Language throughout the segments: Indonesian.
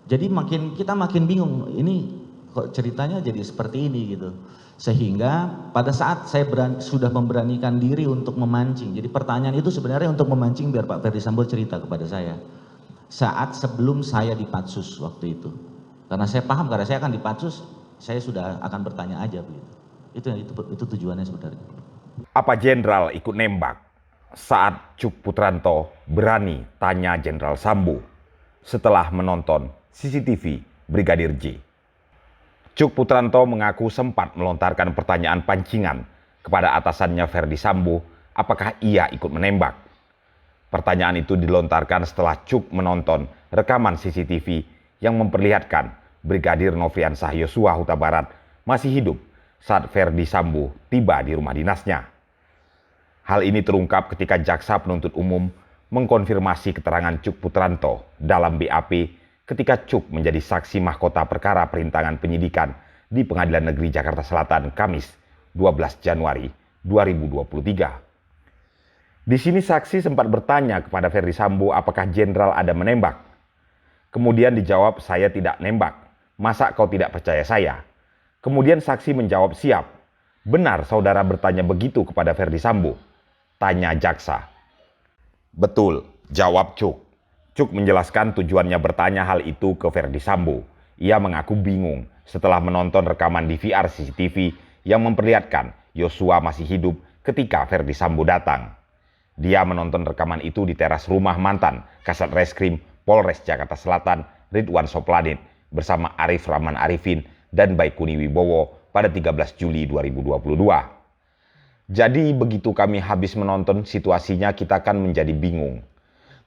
Jadi kita makin bingung, ini kok ceritanya jadi seperti ini gitu. Sehingga pada saat saya sudah memberanikan diri untuk memancing, jadi pertanyaan itu sebenarnya untuk memancing biar Pak Ferdisambo cerita kepada saya. Saat sebelum saya di Patsus waktu itu. Karena saya paham, karena saya akan di Patsus, saya sudah akan bertanya aja begitu. Itu tujuannya sebenarnya. Apa Jenderal ikut nembak saat Cuk Putranto berani tanya Jenderal Sambo setelah menonton CCTV Brigadir J? Cuk Putranto mengaku sempat melontarkan pertanyaan pancingan kepada atasannya Ferdi Sambo apakah ia ikut menembak. Pertanyaan itu dilontarkan setelah Cuk menonton rekaman CCTV yang memperlihatkan Brigadir Nofriansah Yosua Huta Barat masih hidup saat Ferdi Sambo tiba di rumah dinasnya. Hal ini terungkap ketika Jaksa Penuntut Umum mengkonfirmasi keterangan Cuk Putranto dalam BAP ketika Cuk menjadi saksi mahkota perkara perintangan penyidikan di Pengadilan Negeri Jakarta Selatan Kamis 12 Januari 2023. Di sini saksi sempat bertanya kepada Ferdi Sambo apakah Jenderal ada menembak. Kemudian dijawab, saya tidak nembak. Masa kau tidak percaya saya? Kemudian saksi menjawab, siap. Benar saudara bertanya begitu kepada Ferdi Sambo? Tanya jaksa. Betul, jawab Cuk. Cuk menjelaskan tujuannya bertanya hal itu ke Ferdi Sambo. Ia mengaku bingung setelah menonton rekaman DVR CCTV yang memperlihatkan Yosua masih hidup ketika Ferdi Sambo datang. Dia menonton rekaman itu di teras rumah mantan Kasat Reskrim Polres Jakarta Selatan Ridwan Soplanit bersama Arif Rahman Arifin dan Baikuni Wibowo pada 13 Juli 2022. Jadi begitu kami habis menonton situasinya kita kan menjadi bingung.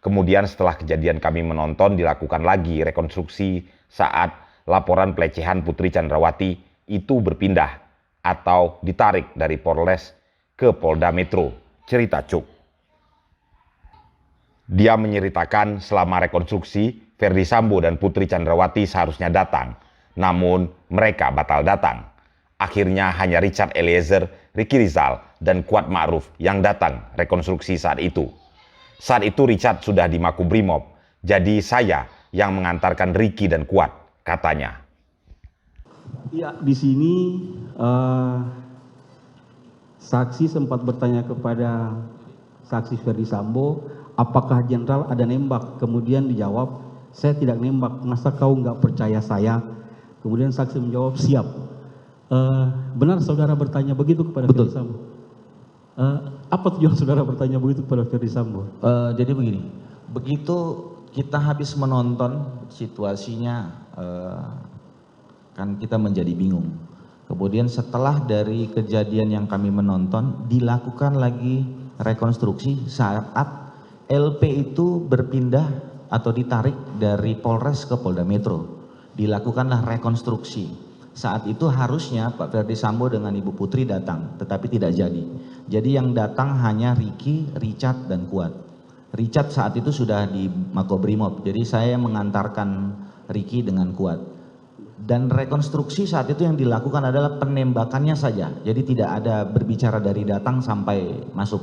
Kemudian setelah kejadian kami menonton dilakukan lagi rekonstruksi saat laporan pelecehan Putri Chandrawati itu berpindah atau ditarik dari Polres ke Polda Metro, cerita Cuk. Dia menceritakan selama rekonstruksi Ferdi Sambo dan Putri Chandrawati seharusnya datang, namun mereka batal datang. Akhirnya hanya Richard Eliezer, Ricky Rizal, dan Kuat Ma'ruf yang datang rekonstruksi saat itu. Saat itu Richard sudah di Makobrimob, jadi saya yang mengantarkan Ricky dan Kuat, katanya. Ya, di sini saksi sempat bertanya kepada saksi Ferdi Sambo, apakah Jenderal ada nembak? Kemudian dijawab, saya tidak nembak, masa kau nggak percaya saya? Kemudian saksi menjawab, siap. Benar saudara bertanya begitu kepada Ferdi Sambo? Apa tujuan saudara bertanya begitu kepada Ferdi Sambo? Jadi begini, begitu kita habis menonton situasinya, kan kita menjadi bingung. Kemudian setelah dari kejadian yang kami menonton, dilakukan lagi rekonstruksi saat LP itu berpindah atau ditarik dari Polres ke Polda Metro. Dilakukanlah rekonstruksi. Saat itu harusnya Pak Ferdi Sambo dengan Ibu Putri datang, tetapi tidak jadi. Jadi yang datang hanya Ricky, Richard, dan Kuat. Richard saat itu sudah di Makobrimob, jadi saya mengantarkan Ricky dengan Kuat. Dan rekonstruksi saat itu yang dilakukan adalah penembakannya saja, jadi tidak ada berbicara dari datang sampai masuk.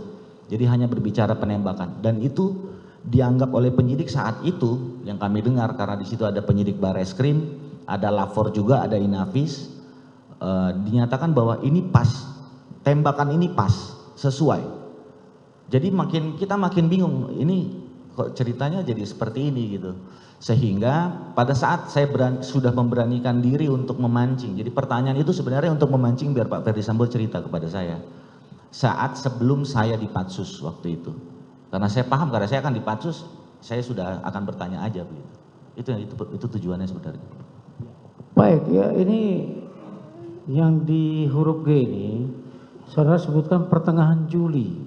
Jadi hanya berbicara penembakan, dan itu dianggap oleh penyidik saat itu yang kami dengar, karena di situ ada penyidik Bareskrim, ada Lafor juga, ada Inavis, dinyatakan bahwa ini pas, tembakan ini pas, sesuai. Jadi kita makin bingung, ini kok ceritanya jadi seperti ini gitu. Sehingga pada saat saya sudah memberanikan diri untuk memancing, jadi pertanyaan itu sebenarnya untuk memancing biar Pak Ferdi Sambo cerita kepada saya. Saat sebelum saya di Patsus waktu itu. Karena saya paham, karena saya akan di Patsus, saya sudah akan bertanya aja begitu. Itu tujuannya sebenarnya. Baik, ya ini yang di huruf G ini, saudara sebutkan pertengahan Juli.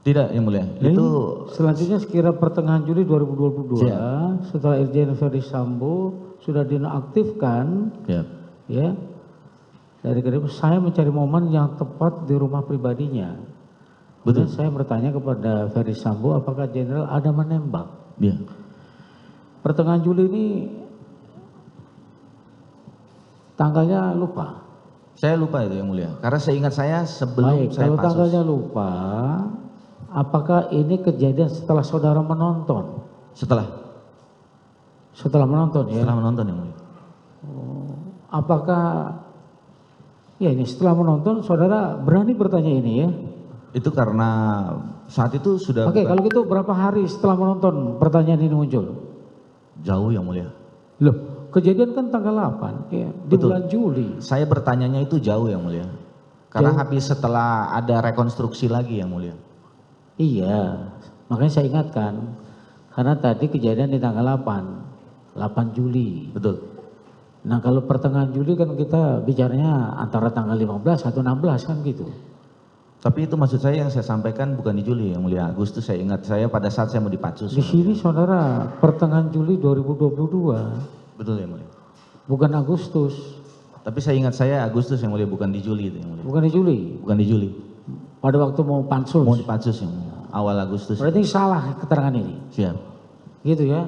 Tidak, Yang Mulia. Itu selanjutnya sekira pertengahan Juli 2022, setelah Irjen Ferdi Sambo sudah dinonaktifkan, ya, dari Kedeput, saya mencari momen yang tepat di rumah pribadinya. Betul. Saya bertanya kepada Ferdi Sambo, apakah Jenderal ada menembak? Ya. Pertengahan Juli ini tanggalnya lupa. Saya lupa itu Yang Mulia. Karena seingat saya sebelum Baik, saya kalau Patsus. tanggalnya lupa, apakah ini kejadian setelah saudara menonton? Setelah. Setelah menonton ya? Setelah menonton yang mulia. Apakah, ya ini setelah menonton saudara berani bertanya ini ya? Itu karena saat itu sudah Oke, kalau gitu berapa hari setelah menonton pertanyaan ini muncul? jauh yang mulia. Loh, kejadian kan tanggal 8, ya, di Betul. bulan Juli. Saya bertanyanya itu jauh yang mulia. Karena habis setelah ada rekonstruksi lagi yang mulia. Iya, makanya saya ingatkan. Karena tadi kejadian di tanggal 8 Juli. Betul. Nah kalau pertengahan Juli kan kita bicaranya antara tanggal 15 atau 16 kan gitu. Tapi itu maksud saya yang saya sampaikan bukan di Juli yang mulia. Agustus saya ingat saya pada saat saya mau dipatsus. Di sini saudara pertengahan Juli 2022. Betul yang mulia. Bukan Agustus. Tapi saya ingat saya Agustus yang mulia, bukan di Juli itu yang mulia. Bukan di Juli. Bukan di Juli. Pada waktu mau pansus. Mau dipatsus yang mulia. Awal Agustus. Berarti salah keterangan ini. Siap. Gitu ya.